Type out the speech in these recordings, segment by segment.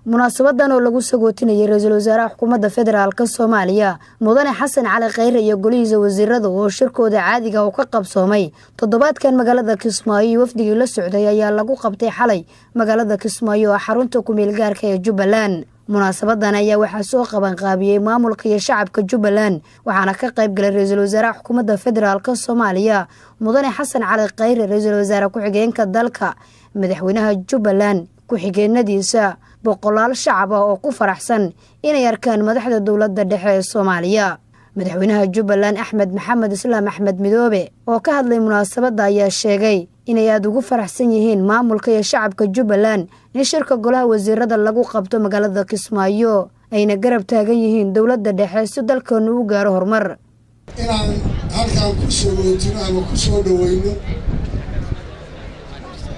munaasabadan oo lagu sagootinayay ra'iisul wasaaraha xukuumadda federaalka Soomaaliya Mudane Xasan Cali Khayre iyo golihiisa wasiirada oo shirkooda caadiga ah ka qabsoomay toddobaadkan magaalada Kismaayo wafdigii la socday ayaa lagu qabtay xalay magaalada Kismaayo oo xarunta ku meel gaarka ee Jubbaland. munaasabadan ayaa waxaa soo qaban qaabiyay maamulka iyo shacabka Jubbaland waxaana ka qayb galay ra'iisul wasaaraha xukuumadda federaalka Soomaaliya Mudane Xasan Cali Khayre, ra'iisul wasaaraha ku-xigeenka dalka, madaxweynaha Jubbaland ku-xigeenadiisa, boqolaal shacab ah oo ku faraxsan inay arkaan madaxda dowladda dhexe ee Soomaaliya. madaxweynaha Jubbaland Axmed Maxamed Islaam Axmed Midoobe oo ka hadlay munaasabada ayaa sheegay inay aad ugu faraxsan yihiin maamulka iyo shacabka Jubbaland in shirka golaha wasiirada lagu qabto magaalada Kismaayo ayna garab taagan yihiin dowladda dhexe si dalkooda uu gaaro horumar. inaan halkaan ku soo wadaagno ama ku soo dhaweyno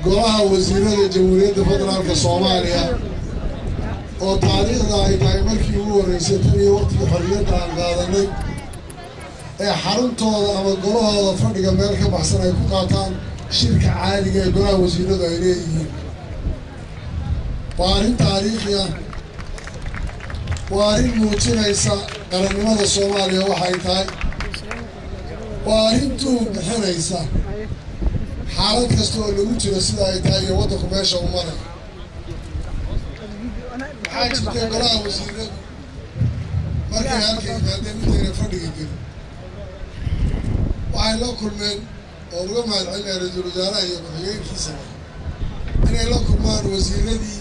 golaha wasiirada Jamhuuriyadda Federaalka Soomaaliya oo taariikhda ay tahay markii ugu horeysay tan iyo waqtigii xorriyadda aan qaadanay ee xaruntooda ama golahooda fadhiga meel ka baxsan ay ku qaataan shirka caadiga ee golaha wasiiradu ay leeyihiin. waa arrin taariikhi ah, waa arrin muujinaysa qarannimada Soomaaliya waxay tahay, waa arrin tuug bixinaysa xaalad kasta oo lagu jiro sida ay tahay iyo waddanku meesha u maray. waxaa jirtay golaha wasiiradu markay halka yimaadeen intayna fadhiga gelin waxay la kulmeen oo uga mahadcelinaya ra'iisul wasaaraha iyo ku-xigeenkiisa inay la kulmaan wasiiradii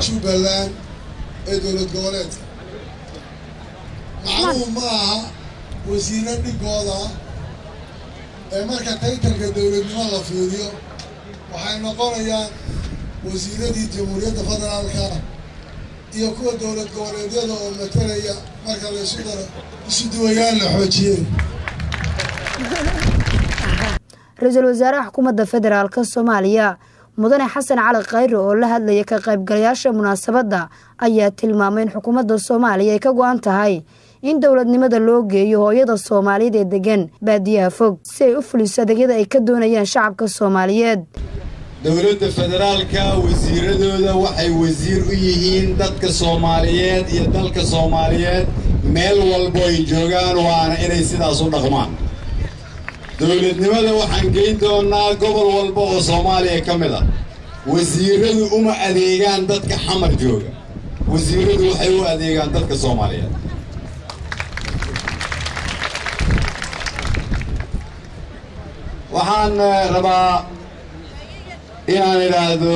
Jubbaland ee dowlad goboleedka. macluum ma aha wasiiro dhigooda ee marka taytalka dowladnimo la fiiriyo waxay noqonayaan wasiiradii Jamhuuriyadda Federaalka iyo kuwa dowlad goboleedyada oo matalaya marka la isu daro isu duwayaan la xoojiyay. ra'iisul wasaaraha xukuumadda federaalka Soomaaliya Mudane Xasan Cali Khayre oo la hadlayay ka qaybgalayaasha munaasabada ayaa tilmaamay in xukuumadda Soomaaliya ay ka go'an tahay in dowladnimada loo geeyo hooyada Soomaaliyeed ee degan baadiyaha fog si ay u fuliso adeegyada ay ka doonayaan shacabka Soomaaliyeed. dowladda federaalka wasiiradooda waxay wasiir u yihiin dadka Soomaaliyeed iyo dalka Soomaaliyeed meel walba ay joogaan, waana inay sidaas u dhaqmaan. dowladnimada waxaan geyn doonaa gobol walba oo Soomaaliya ka mid ah. wasiiradu uma adeegaan dadka xamar jooga, wasiiradu waxay u adeegaan dadka Soomaaliyeed. waxaan rabaa inaan idhaahdo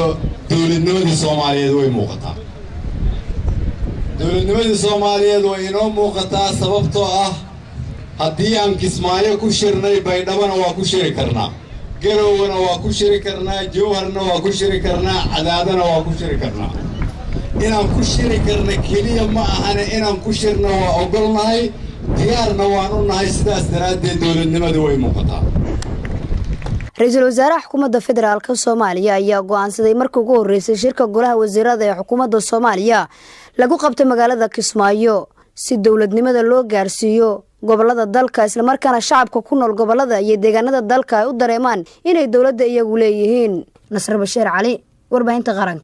dowladnimadii Soomaaliyeed way muuqataa. dowladnimadii Soomaaliyeed way inoo muuqataa sababtoo ah haddii aan Kismaayo ku shirnay Baydhabana waa ku shiri karnaa, Garowna waa ku shiri karnaa, Jowharna waa ku shiri karnaa, Cadaadana waa ku shiri karnaa. inaan ku shiri karna keliya ma ahane inaan ku shirna waa ogolnahay, diyaarna waan u nahay. sidaas daraaddeed dowladnimadu way muuqataa. ra'iisul wasaaraha xukuumadda federaalka Soomaaliya ayaa go'aansaday markii ugu horeysay shirka golaha wasiirada ee xukuumadda Soomaaliya lagu qabtay magaalada Kismaayo si dowladnimada loo gaarsiiyo gobolada dalka, isla markaana shacabka ku nool gobolada iyo deegaanada dalka ay u dareemaan inay dowladda iyagu leeyihiin. Nasr Bashiir Cali, warbaahinta qaranka.